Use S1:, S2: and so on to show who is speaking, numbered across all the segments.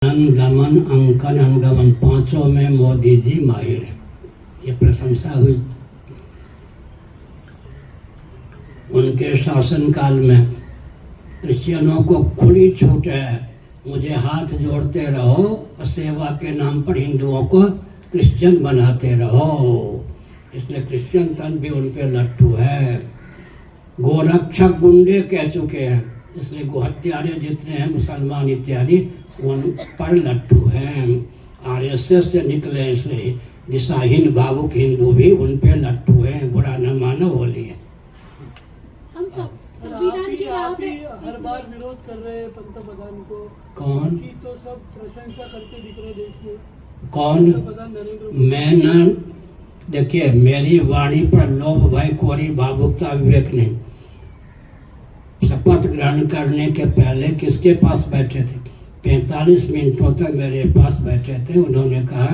S1: गमन, अंकन, अनुगमन पांचों में मोदी जी माहिर है। ये प्रशंसा हुई। उनके शासनकाल में क्रिश्चियनों को खुली छूट है, मुझे हाथ जोड़ते रहो और सेवा के नाम पर हिंदुओं को क्रिश्चियन बनाते रहो। इसलिए क्रिश्चियन तन भी उन पे लट्टू है। गोरक्षक गुंडे कह चुके हैं, इसलिए गोहत्यारे जितने हैं मुसलमान इत्यादि उन पर लट्टू हैं। आरएसएस से निकले इसलिए दिशाहीन भावुक हिंदू भी उन पे लट्टू हैं। बुरा न मानो होली है।
S2: हम संविधान की
S3: आप ही हर बार विरोध कर रहे हैं पंतप्रधान को।
S1: कौन
S3: की तो सब प्रशंसा करते दिख रहे देश में।
S1: कौन?
S3: पंतप्रधान नरेंद्र मोदी।
S1: मैं न देखिए, मेरी वाणी पर लोभ भय कोरी भावुकता विवेक नहीं। शपथ ग्रहण करने के पहले किसके पास बैठे थे? 45 मिनटों तक मेरे पास बैठे थे। उन्होंने कहा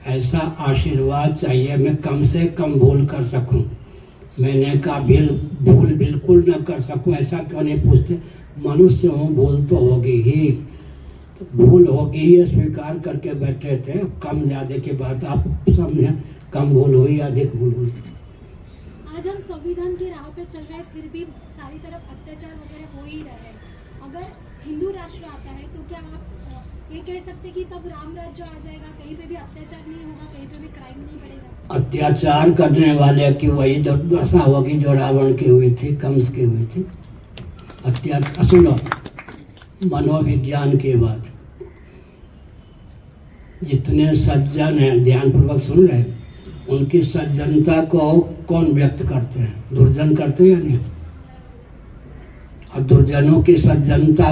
S1: ऐसा आशीर्वाद चाहिए मैं कम से कम भूल कर सकूं। मैंने कहा भूल बिल्कुल न कर सकूं। ऐसा क्यों नहीं पूछते? मनुष्य हूँ, भूल तो होगी ही, तो भूल होगी ही, स्वीकार करके बैठे थे। कम ज़्यादा की बात आप समझे, कम भूल हुई अधिक भूल हुई।
S2: आज हम संविधान की राह पे चल रहे हैं, फिर भी सारी तरफ अत्याचार वगैरह हो ही रहे हैं। अगर हिंदू राष्ट्र आता है तो क्या आप ये कह सकते कि तब राम राज्य आ जाएगा, कहीं पे भी अत्याचार नहीं होगा, कहीं पे भी क्राइम नहीं बढ़ेगा?
S1: अत्याचार करने वाले की वही दुर्दशा होगी जो रावण की हुई थी, कंस की हुई थी। अत्याचार सुनो, मनोविज्ञान की बात। जितने सज्जन हैं, ध्यानपूर्वक सुन रहे हैं, उनकी सज्जनता को कौन व्यक्त करते हैं? दुर्जन करते हैं या नहीं? और दुर्जनों की सज्जनता,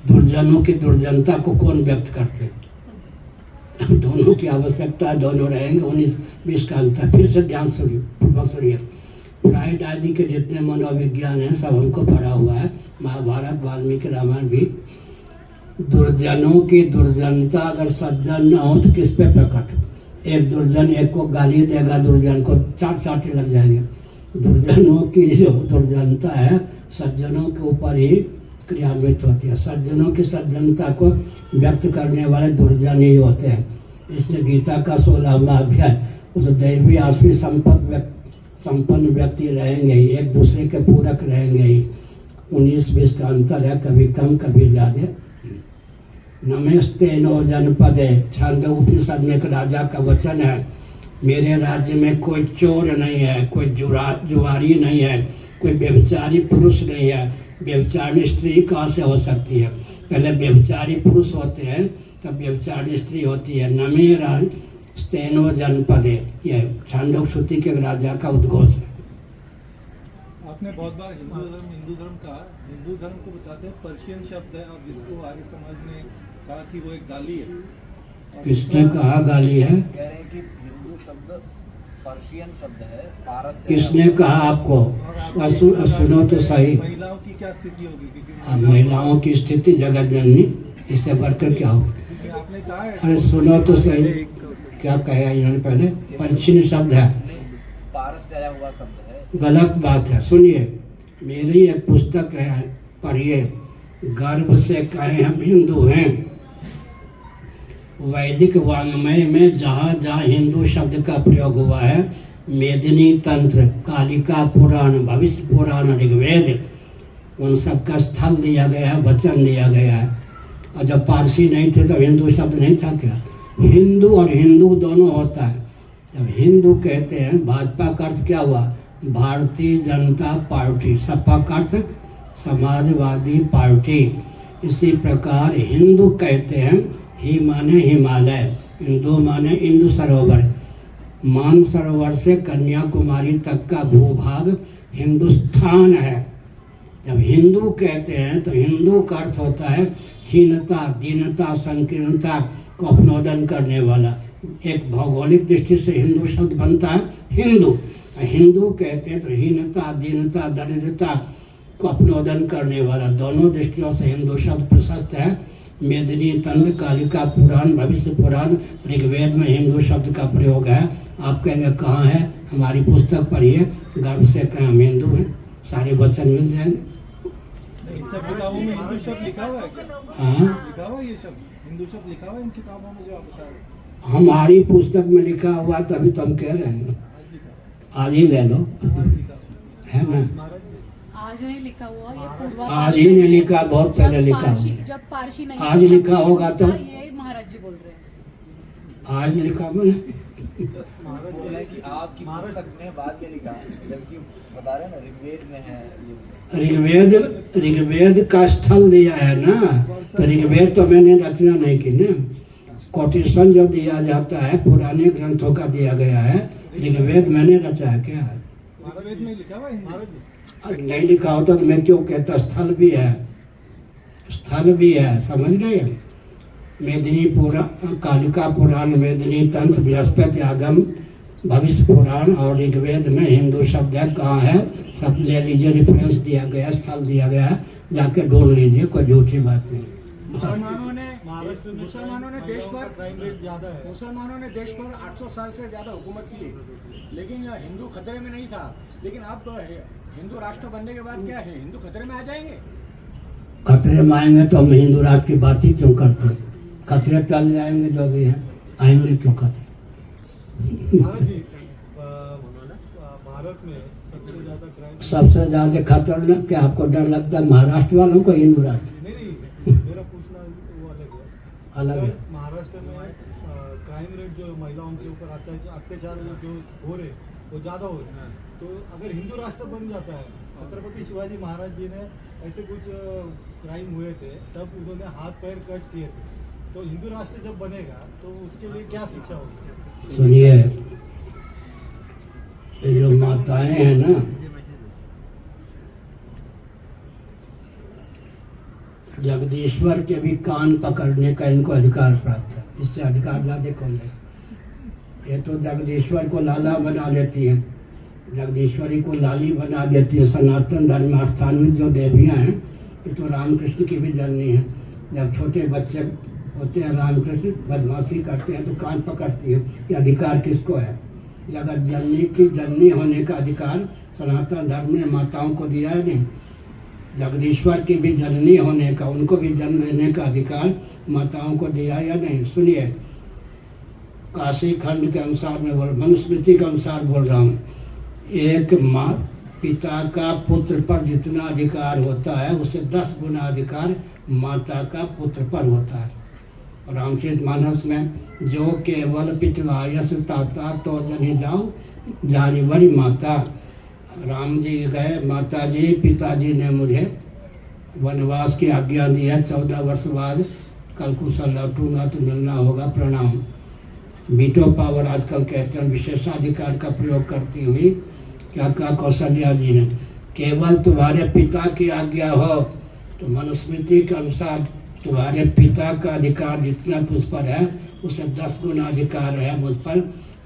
S1: दुर्जनों की दुर्जनता को कौन व्यक्त करते हैं? दोनों की आवश्यकता, दोनों रहेंगे। 19-20 का अंतर। फिर से ध्यान सुनिए। फ्राइड आदि के जितने मनोविज्ञान हैं सब हमको पढ़ा हुआ है। महाभारत, वाल्मीकि रामायण भी। दुर्जनों की दुर्जनता अगर सज्जन न हो तो किस पे प्रकट? एक दुर्जन एक को गाली देगा, दुर्जन को चार चाटे लग जाएंगे। दुर्जनों की जो दुर्जनता है सज्जनों के ऊपर ही क्रियान्वित होती है। सज्जनों की सज्जनता को व्यक्त करने वाले दुर्जन ही होते हैं। इसलिए गीता का 16वां अध्याय, तो दैवी आश्वी संपन्न व्यक्ति रहेंगे ही, एक दूसरे के पूरक रहेंगे ही। 19-20 का अंतर है, कभी कम कभी ज़्यादा। नमस्ते नो जनपदे, छांदोपनिषद में एक राजा का वचन है, मेरे राज्य में कोई चोर नहीं है, कोई जुआरी नहीं है, कोई व्यभिचारी पुरुष नहीं है। व्यभिचारी स्त्री कहाँ से हो सकती है? पहले व्यभिचारी पुरुष होते हैं तब व्यभिचारी स्त्री होती है। नमे स्तेनो जनपदे, यह छांदोपनिषद के राजा का उद्घोष है।
S3: आपने बहुत बार हिंदू धर्म कहा। हिंदू धर्म को बताते हैं पर्शियन शब्द है, और जिसको आर्य समाज ने कहा कि वो एक गाली है।
S1: किसने कहा गाली है?
S4: कह रहे हैं कि हिंदू शब्द पर्शियन शब्द है, पारस से।
S1: किसने कहा आपको? सुनो तो सही।
S3: महिलाओं की क्या स्थिति होगी? क्योंकि
S1: महिलाओं की स्थिति जगत जननी, इससे बढ़कर क्या होगी?
S3: आपने कहा है।
S1: अरे सुनो तो सही, क्या कहा इन्होंने? पहले पर्शियन शब्द है,
S4: पारस से आया हुआ शब्द है।
S1: गलत बात है। सुनिए, मेरी एक पुस्तक है, पढ़िए। गर्व से कहें हम हिंदू हैं। वैदिक वाङ्मय में जहाँ जहाँ हिंदू शब्द का प्रयोग हुआ है, मेदिनी तंत्र, कालिका पुराण, भविष्य पुराण, ऋग्वेद, उन सब का स्थल दिया गया है, वचन दिया गया है। और जब पारसी नहीं थे तो हिंदू शब्द नहीं था क्या? हिंदू और हिंदू दोनों होता है। जब हिंदू कहते हैं, भाजपा का अर्थ क्या हुआ? भारतीय जनता पार्टी। सपा का अर्थ समाजवादी पार्टी। इसी प्रकार हिंदू कहते हैं, ही माने हिमालय, हिंदू माने इंदु सरोवर। मान सरोवर से कन्याकुमारी तक का भूभाग हिंदुस्तान है। जब हिंदू कहते हैं तो हिंदू का अर्थ होता है हीनता, दीनता, संकीर्णता को अपनोदन करने वाला। एक भौगोलिक दृष्टि से हिंदू शब्द बनता है हिंदू। हिंदू कहते हैं तो हीनता, दीनता, दरिद्रता को अपनोदन करने वाला। दोनों दृष्टियों से हिंदू शब्द प्रशस्त है। मेदिनी तंत्र, कालिका पुराण, भविष्य पुराण, ऋग्वेद में हिंदू शब्द का प्रयोग है। आप कहेंगे कहाँ है? हमारी पुस्तक पढ़िए। गर्व से कहें हम हिंदू हैं, सारे वचन मिल जाएंगे।
S3: इन सब किताबों में हिंदू शब्द लिखा हुआ है क्या?
S1: हाँ,
S3: लिखा हुआ ये शब्द? हिंदू शब्द लिखा हुआ है इन किताबों में जो आप बता रहे हैं?
S1: हमारी पुस्तक में लिखा हुआ तभी तो हम कह रहे हैं,
S3: आज लिखा
S1: आज ही ले लो,
S3: हुआ है। आज लिखा हुआ
S1: है ना।
S3: महाराज जी,
S2: आज नहीं लिखा हुआ, ये पूर्वा
S1: आज ही नहीं लिखा, बहुत पहले लिखा हुआ।
S2: जब पारसी नहीं
S1: आज
S2: था,
S1: लिखा होगा तो-
S2: ये महाराज जी बोल रहे हैं।
S1: आज लिखा हुआ
S3: महाराज
S4: बोल रहे हैं कि आपकी
S3: महाराज-
S4: पुस्तक में बाद में लिखा है, जबकि बता रहे हैं ना ऋग्वेद में है ये।
S1: ऋग्वेद का स्थल दिया है ना, तो ऋग्वेद तो मैंने रचना नहीं की ना। कोटेशन जो दिया जाता है पुराने ग्रंथों का दिया गया है, ऋग्वेद मैंने रचा है क्या है?
S3: महाराज में लिखा हुआ है महाराज जी।
S1: अरे नहीं लिखा होता तो मैं क्यों कहता, स्थल भी है, स्थल भी है, समझ गए। मेदिनी पुराण, कालिका पुराण, मेदिनी तंत्र, बृहस्पति आगम, भविष्य पुराण और ऋग्वेद में हिंदू शब्द है, कहाँ है सब ले लीजिए, रेफरेंस दिया गया, स्थल दिया गया है, जाके ढूंढ लीजिए, कोई झूठी बात नहीं।
S5: मुसलमानों ने
S3: महाराष्ट्र में
S5: मुसलमानों ने देश पर
S3: क्राइम रेट ज्यादा है।
S5: मुसलमानों ने देश पर 800 साल से ज़्यादा हुकूमत की है, लेकिन हिंदू खतरे में नहीं था। लेकिन अब तो हिंदू राष्ट्र बनने के बाद क्या है, हिंदू खतरे में आ जाएंगे?
S1: खतरे में आएंगे तो हम हिंदू राष्ट्र की बात ही क्यों करते, खतरे टल जाएंगे जो भी है, आएंगे क्यों खतरे।
S3: महाराज जी, भारत में सबसे ज्यादा क्राइम,
S1: सबसे ज्यादा खतरनाक क्या आपको डर लगता है, महाराष्ट्र वालों को, हिंदू राष्ट्र
S3: नहीं मेरा पूछना वो अलग है।
S1: अलग है।
S3: महाराष्ट्र में क्राइम रेट जो महिलाओं के ऊपर आता है, जो अत्याचार जो हो रहे वो ज़्यादा हो रहे हैं, तो अगर हिंदू राष्ट्र बन जाता है, छत्रपति शिवाजी महाराज जी ने ऐसे कुछ क्राइम हुए थे, तब उन्होंने हाथ पैर कट किए थे, तो हिंदू राष्ट्र जब बनेगा तो उसके लिए क्या शिक्षा होगी?
S1: सुनिए, ये जो माताएं हैं ना, जगदीश्वर के भी कान पकड़ने का इनको अधिकार प्राप्त है, इससे अधिकार ज्यादा कौन है? ये तो जगदीश्वर को लाला बना लेती है, जगदीश्वरी को लाली बना देती है। सनातन धर्म स्थानिक जो देवियां हैं, ये तो रामकृष्ण की भी जननी है। जब छोटे बच्चे होते हैं, रामकृष्ण बदमाशी करते हैं तो कान पकड़ती है। ये अधिकार किसको है? जगत जननी की जननी होने का अधिकार सनातन धर्म ने माताओं को दिया है नहीं। जगदीश्वर की भी जननी होने का, उनको भी जन्म देने का अधिकार माताओं को दिया या नहीं? सुनिए, काशी खंड के अनुसार मैं बोल, मनुस्मृति के अनुसार बोल रहा हूँ, एक माँ पिता का पुत्र पर जितना अधिकार होता है उससे 10 गुना अधिकार माता का पुत्र पर होता है। रामचरितमानस में जो केवल पितवायस ताता तो जनी जाओ जानवरी माता, राम जी गए, माता जी पिताजी ने मुझे वनवास की आज्ञा दी है, 14 वर्ष बाद कल कुशल लौटूंगा तो मिलना होगा, प्रणाम। वीटो पावर आजकल कहते हैं, विशेषाधिकार का प्रयोग करती हुई क्या कहा कौशल्या जी ने, केवल तुम्हारे पिता की आज्ञा हो तो मनुस्मृति के अनुसार तुम्हारे पिता का अधिकार जितना तुझ पर है उसे 10 गुना अधिकार है मुझ पर।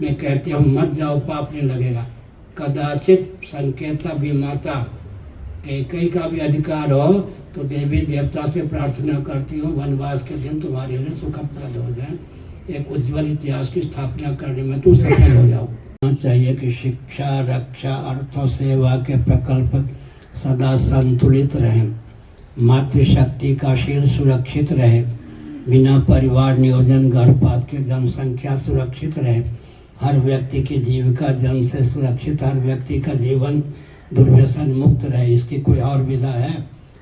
S1: मैं कहती हूँ मत जाओ, पाप नहीं लगेगा। कदाचित संकेता भी माता कई का भी अधिकार हो तो देवी देवता से प्रार्थना करती हूँ वनवास के दिन तुम्हारे लिए सुखप्रद हो जाए, एक उज्जवल इतिहास की स्थापना करने में तुम सफल हो जाओ। चाहिए कि शिक्षा, रक्षा, अर्थ और सेवा के प्रकल्प सदा संतुलित रहें, मातृशक्ति का शील सुरक्षित रहे, बिना परिवार नियोजन गर्भपात के जनसंख्या सुरक्षित रहे, हर व्यक्ति की जीविका जन्म से सुरक्षित, हर व्यक्ति का जीवन दुर्व्यसन मुक्त रहे। इसकी कोई और विधा है?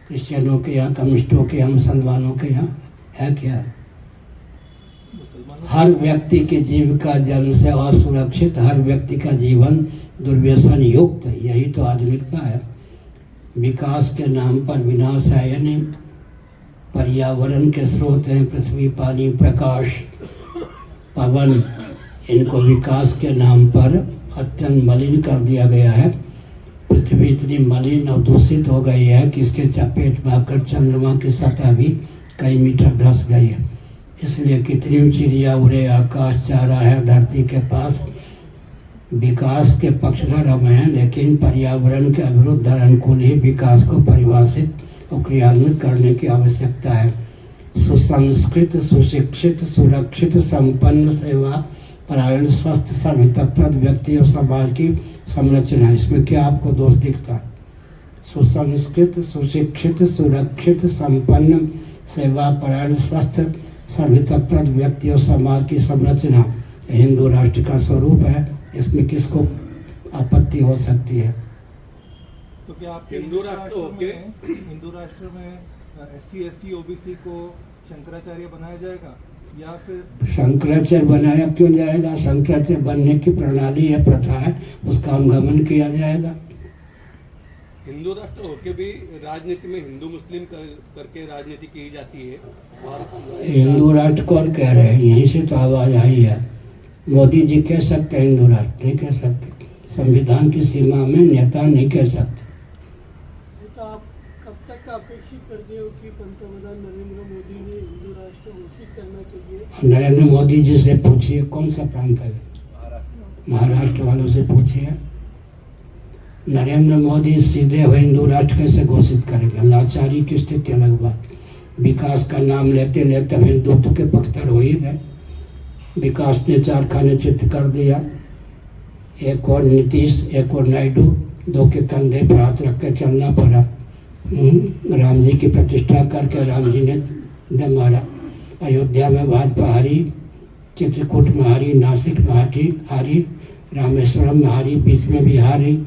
S1: क्रिश्चियनों के यहाँ, कम्युनिस्टों के यहाँ, मुसलमानों के यहाँ है क्या? हर व्यक्ति की जीविका जन्म से असुरक्षित, हर व्यक्ति का जीवन दुर्व्यसन युक्त, यही तो आधुनिकता है। विकास के नाम पर विनाश है, यानी पर्यावरण के स्रोत हैं पृथ्वी, पानी, प्रकाश, पवन, इनको विकास के नाम पर अत्यंत मलिन कर दिया गया है। पृथ्वी इतनी मलिन और दूषित हो गई है कि इसके चपेट में आकर चंद्रमा की सतह भी कई मीटर धंस गई है। इसलिए कितनी चिड़िया उड़े आकाश चाह रहा है धरती के पास। विकास के पक्षधर हम हैं, लेकिन पर्यावरण के विरुद्ध अनुकूल ही विकास को परिभाषित और क्रियान्वित करने की आवश्यकता है। सुसंस्कृत, सुशिक्षित, सुरक्षित, संपन्न, सेवा परायण, स्वस्थ, सर्वहितप्रद व्यक्ति और समाज की संरचना, इसमें क्या आपको दोष दिखता है? सुसंस्कृत, सुशिक्षित, सुरक्षित, संपन्न, सेवा परायण, स्वस्थ, सभ्यताप्रद व्यक्ति और समाज की संरचना हिंदू राष्ट्र का स्वरूप है। इसमें किसको आपत्ति हो सकती है?
S3: तो क्या आपके हिंदू राष्ट्र में SC ST OBC को शंकराचार्य बनाया जाएगा या फिर?
S1: शंकराचार्य बनाया क्यों जाएगा? शंकराचार्य बनने की प्रणाली है, प्रथा है, उसका अनुगमन किया जाएगा।
S6: हिंदू राष्ट्र होके भी राजनीति में हिंदू मुस्लिम करके राजनीति की जाती है। और
S1: हिंदू राष्ट्र कौन कह रहे हैं? यहीं से तो आवाज आई है। मोदी जी कह सकते हैं हिंदू राष्ट्र? नहीं कह सकते। संविधान की सीमा में नेता नहीं कह सकते।
S7: तो आप कब तक का अपेक्षित करते हो कि पंतप्रधान नरेंद्र मोदी ने हिंदू राष्ट्र घोषित करना चाहिए?
S1: नरेंद्र मोदी जी से पूछिए कौन सा प्रांत है, महाराष्ट्र वालों से पूछिए। नरेंद्र मोदी सीधे हो हिंदू राष्ट्र कैसे घोषित करेंगे? लाचारी की स्थिति अलग बात। विकास का नाम लेते लेते हम हिंदुत्व के पक्षधर हो ही गए। विकास ने 4 खाने चित्त कर दिया। एक और नीतीश, एक और नायडू, 2 के कंधे पर हाथ रख के चलना पड़ा। राम जी की प्रतिष्ठा करके राम जी ने दम मारा। अयोध्या में भाजपा हारी, चित्रकूट में हारी, नासिक में हारी, रामेश्वरम में हारी, बीच में भी हारी।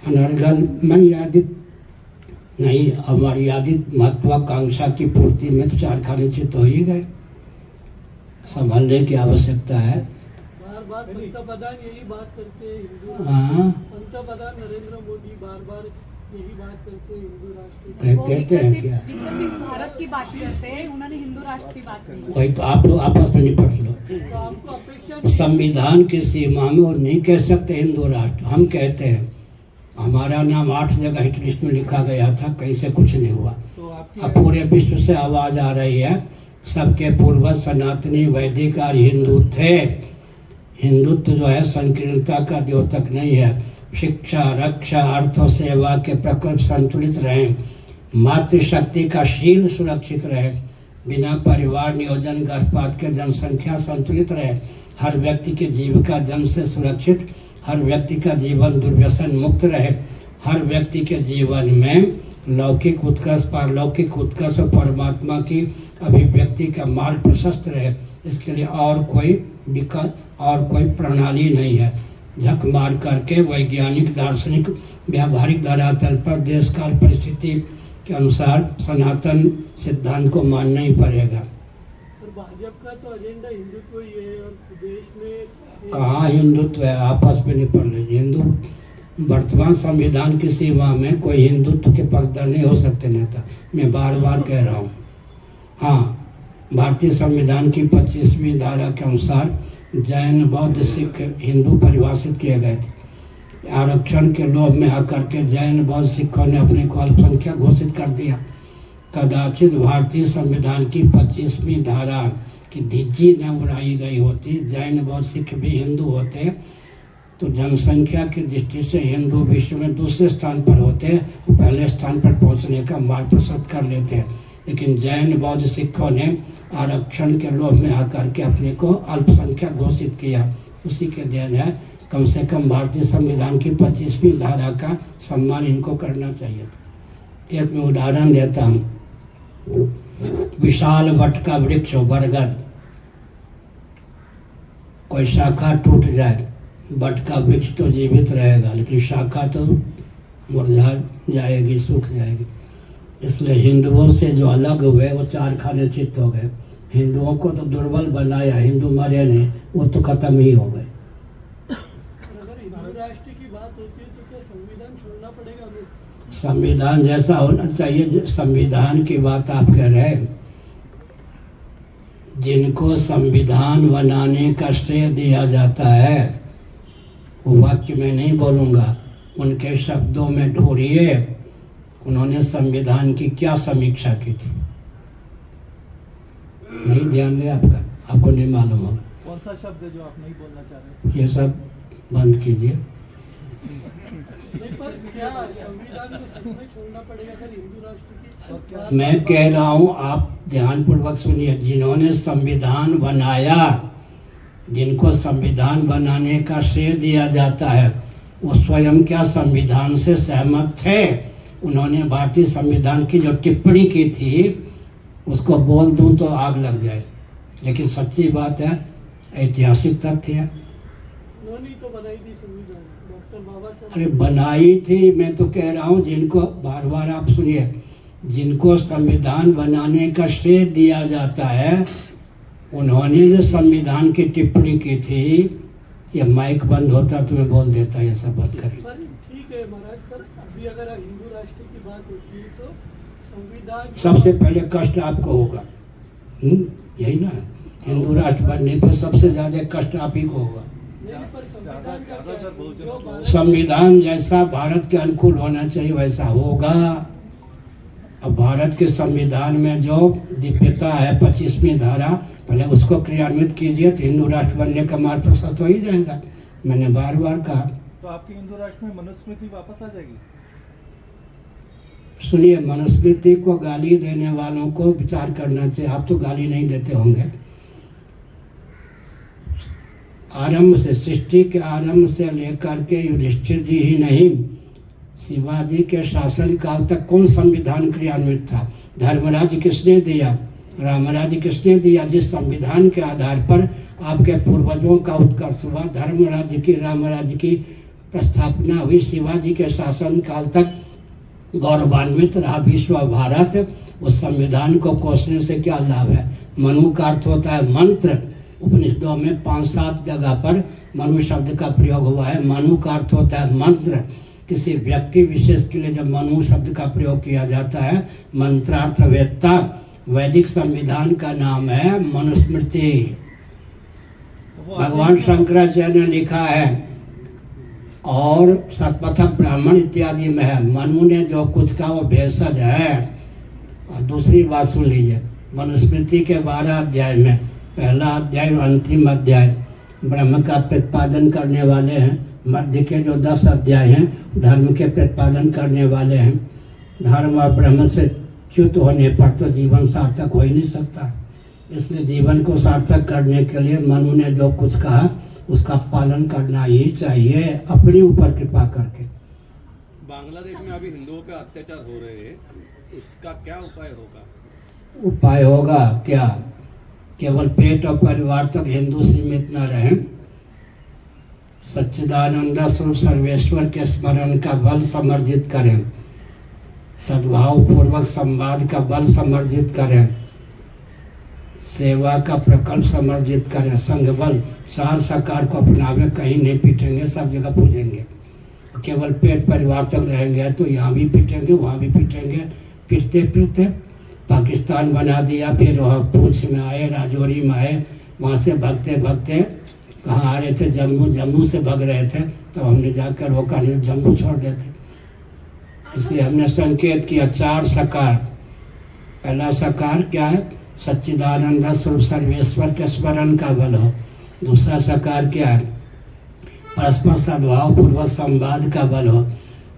S1: अनर्गल मर्यादित नहीं, अमर्यादित महत्वाकांक्षा की पूर्ति में तो 4 खाने चित्त हो ही गए। संभलने की आवश्यकता है।
S7: बार बार पंतप्रधान यही बात करते हैं हिंदू
S1: हाँ,
S7: पंतप्रधान नरेंद्र मोदी बार बार यही बात करते हैं हिंदू राष्ट्र की।
S2: वो
S1: कहते हैं क्या?
S2: विकसित भारत की बात करते हैं, उन्होंने हिंदू राष्ट्र की बात की।
S1: वही तो आप लोग आपस में निपट लो।
S7: तो आपको अपेक्षा
S1: संविधान की सीमा में और नहीं कह सकते हिंदू राष्ट्र। हम कहते हैं हमारा नाम 8 जगह हिट लिस्ट में लिखा गया था, कहीं से कुछ नहीं हुआ।
S3: तो आपकी
S1: अब पूरे विश्व से आवाज आ रही है, सबके पूर्वज सनातनी वैदिक और हिंदू थे। हिंदुत्व जो है संकीर्णता का द्योतक नहीं है। शिक्षा, रक्षा, अर्थ और सेवा के प्रकल्प संतुलित रहें। मातृशक्ति का शील सुरक्षित रहे। बिना परिवार नियोजन गर्भपात के जनसंख्या संतुलित रहे। हर व्यक्ति की जीविका जन्म से सुरक्षित। हर व्यक्ति का जीवन दुर्व्यसन मुक्त रहे। हर व्यक्ति के जीवन में लौकिक उत्कर्ष, पारलौकिक उत्कर्ष और परमात्मा की अभिव्यक्ति का मार्ग प्रशस्त रहे। इसके लिए और कोई विकल्प और कोई प्रणाली नहीं है। झक मार करके वैज्ञानिक, दार्शनिक, व्यावहारिक धरातल पर देश काल परिस्थिति के अनुसार सनातन सिद्धांत को मानना ही पड़ेगा।
S7: और भाजपा का तो एजेंडा हिंदुत्व ही है और देश में
S1: कहाँ हिंदुत्व है? आपस में नहीं पढ़ रहे। हिंदू वर्तमान संविधान की सीमा में कोई हिंदुत्व के पक्षधर नहीं हो सकते नेता। मैं बार बार कह रहा हूँ। हाँ, भारतीय संविधान की 25वीं धारा के अनुसार जैन, बौद्ध, सिख, हिंदू परिभाषित किए गए थे। आरक्षण के लोभ में आकर के जैन, बौद्ध, सिखों ने अपने को अल्पसंख्यक घोषित कर दिया। कदाचित भारतीय संविधान की 25वीं धारा की धज्जी न उड़ाई गई होती, जैन, बौद्ध, सिख भी हिंदू होते, तो जनसंख्या की दृष्टि से हिंदू विश्व में दूसरे स्थान पर होते, वो पहले स्थान पर पहुंचने का मार्ग प्रशस्त कर लेते। लेकिन जैन, बौद्ध, सिखों ने आरक्षण के लोभ में आकर के अपने को अल्पसंख्यक घोषित किया। उसी के देन है। कम से कम भारतीय संविधान की 25वीं धारा का सम्मान इनको करना चाहिए था। एक मैं उदाहरण देता हूँ। विशाल वट का वृक्ष हो, बरगद, कोई शाखा टूट जाए, वट का वृक्ष तो जीवित रहेगा, लेकिन शाखा तो मुरझा जाएगी, सूख जाएगी। इसलिए हिंदुओं से जो अलग हुए वो 4 खाने चित्त हो गए। हिंदुओं को तो दुर्बल बनाया, हिंदू मरे नहीं, वो तो खत्म ही हो गए।
S7: अगर हिंदू राष्ट्र की बात होती है तो क्या संविधान छोड़ना पड़ेगा हमें?
S1: संविधान जैसा होना चाहिए। संविधान की बात आप कह रहे हैं, जिनको संविधान बनाने का श्रेय दिया जाता है, वो वाक्य में नहीं बोलूँगा, उनके शब्दों में ढूंढिए उन्होंने संविधान की क्या समीक्षा की थी। नहीं ध्यान है आपका, आपको नहीं मालूम होगा।
S3: कौन सा शब्द है जो आप नहीं बोलना चाह रहे?
S1: ये सब बंद कीजिए।
S7: नहीं, पर क्या संविधान को सच में छोड़ना पड़ेगा अगर हिंदू राष्ट्र की?
S1: मैं कह रहा हूँ, आप ध्यानपूर्वक सुनिए। जिन्होंने संविधान बनाया, जिनको संविधान बनाने का श्रेय दिया जाता है, वो स्वयं क्या संविधान से सहमत थे? उन्होंने भारतीय संविधान की जो टिप्पणी की थी, उसको बोल दूं तो आग लग जाए। लेकिन सच्ची बात है, ऐतिहासिक तथ्य है।
S7: उन्होंने ही तो बनाई थी संविधान, डॉक्टर बाबा साहब।
S1: अरे बनाई थी, मैं तो कह रहा हूँ जिनको, बार बार आप सुनिए, जिनको संविधान बनाने का श्रेय दिया जाता है, उन्होंने जो संविधान की टिप्पणी की थी, ये माइक बंद होता तो मैं बोल देता, ये सब बंद करें।
S7: पर ठीक है महाराज, पर अभी अगर हिंदू राष्ट्र की बात होती है तो संविधान
S1: सबसे पहले कष्ट आपको होगा, यही ना, हिंदू राष्ट्र बनने पर सबसे ज्यादा कष्ट आप ही को होगा।
S7: नहीं, पर संविधान का क्या है? जो भारत
S1: संविधान जैसा भारत के अनुकूल होना चाहिए वैसा होगा। अब भारत के संविधान में जो दिव्यता है 25वीं धारा, पहले उसको क्रियान्वित कीजिए तो हिंदू राष्ट्र बनने का मार्ग प्रशस्त हो ही जाएगा। मैंने बार बार कहा।
S3: तो आपके हिंदू राष्ट्र में मनुस्मृति वापस आ जाएगी?
S1: सुनिए, मनुस्मृति को गाली देने वालों को विचार करना चाहिए। आप तो गाली नहीं देते होंगे। आरंभ से, सृष्टि के आरंभ से लेकर के युधिष्ठिर जी ही नहीं, शिवाजी के शासन काल तक कौन संविधान क्रियान्वित था? धर्मराज किसने दिया? रामराज किसने दिया? जिस संविधान के आधार पर आपके पूर्वजों का उत्कर्ष हुआ, धर्मराज की, रामराज की प्रस्थापना हुई, शिवाजी के शासन काल तक गौरवान्वित रहा विश्व भारत, उस संविधान को कोसने से क्या लाभ है? मनु का अर्थ होता है मंत्र। उपनिषदों में 5-7 जगह पर मनु शब्द का प्रयोग हुआ है। मनु का अर्थ होता है मंत्र। किसी व्यक्ति विशेष के लिए जब मनु शब्द का प्रयोग किया जाता है, मंत्रार्थवेत्ता, वैदिक संविधान का नाम है मनुस्मृति। भगवान शंकराचार्य ने लिखा है और शतपथ ब्राह्मण इत्यादि में है, मनु ने जो कुछ कहा वो भेषज है। और दूसरी बात सुन लीजिए, मनुस्मृति के 12 अध्याय में पहला अध्याय और अंतिम अध्याय ब्रह्म का प्रतिपादन करने वाले हैं। मध्य के जो 10 अध्याय हैं धर्म के प्रतिपादन करने वाले हैं। धर्म और ब्रह्म से च्युत होने पर तो जीवन सार्थक हो ही नहीं सकता। इसलिए जीवन को सार्थक करने के लिए मनु ने जो कुछ कहा उसका पालन करना ही चाहिए, अपने ऊपर कृपा करके।
S6: बांग्लादेश में अभी हिंदुओं पे अत्याचार हो रहे हैं, उसका क्या उपाय होगा?
S1: उपाय होगा क्या? केवल पेट और परिवार तक हिंदू सीमित न रहें। सच्चिदानंद स्वरूप सर्वेश्वर के स्मरण का बल समर्जित करें, सद्भाव पूर्वक संवाद का बल समर्जित करें, सेवा का प्रकल्प समर्जित करें, संघ बल, 4 सकार को अपनावे, कहीं नहीं पिटेंगे, सब जगह पूजेंगे। केवल पेट परिवार तक रहेंगे तो यहाँ भी पिटेंगे, वहाँ भी पिटेंगे। पिटते पिटते पाकिस्तान बना दिया, फिर वहाँ पूंछ में आए, राजौरी में आए, वहाँ से भगते भगते कहाँ आ रहे थे? जम्मू। जम्मू से भग रहे थे तो हमने जाकर रोका नहीं, जम्मू छोड़ देते। इसलिए हमने संकेत किया 4 सकार। पहला सकार क्या है? सच्चिदानंद स्वरूप सर्वेश्वर के स्मरण का बल हो। दूसरा सकार क्या है? परस्पर सद्भाव पूर्वक संवाद का बल हो।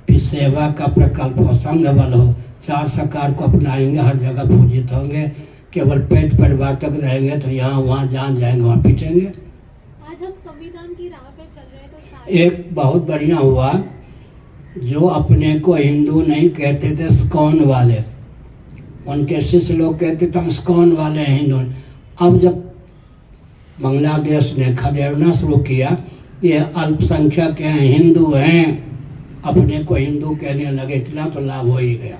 S1: फिर सेवा का प्रकल्प हो, संघ बल हो। 4 सकार को अपनाएंगे, हर जगह पूजित होंगे। केवल पेट परिवार तक रहेंगे तो यहाँ वहाँ जहाँ जाएंगे वहाँ पिटेंगे।
S2: आज हम संविधान की राह पे चल रहे हैं तो
S1: एक बहुत बढ़िया हुआ, जो अपने को हिंदू नहीं कहते थे, स्कॉन वाले, उनके शिष्य लोग कहते थे हम स्कॉन वाले हैं हिंदू। अब जब बांग्लादेश ने खदेड़ना शुरू किया, ये अल्पसंख्यक हैं, हिंदू हैं, अपने को हिंदू कहने लगे, इतना तो लाभ हो ही गया।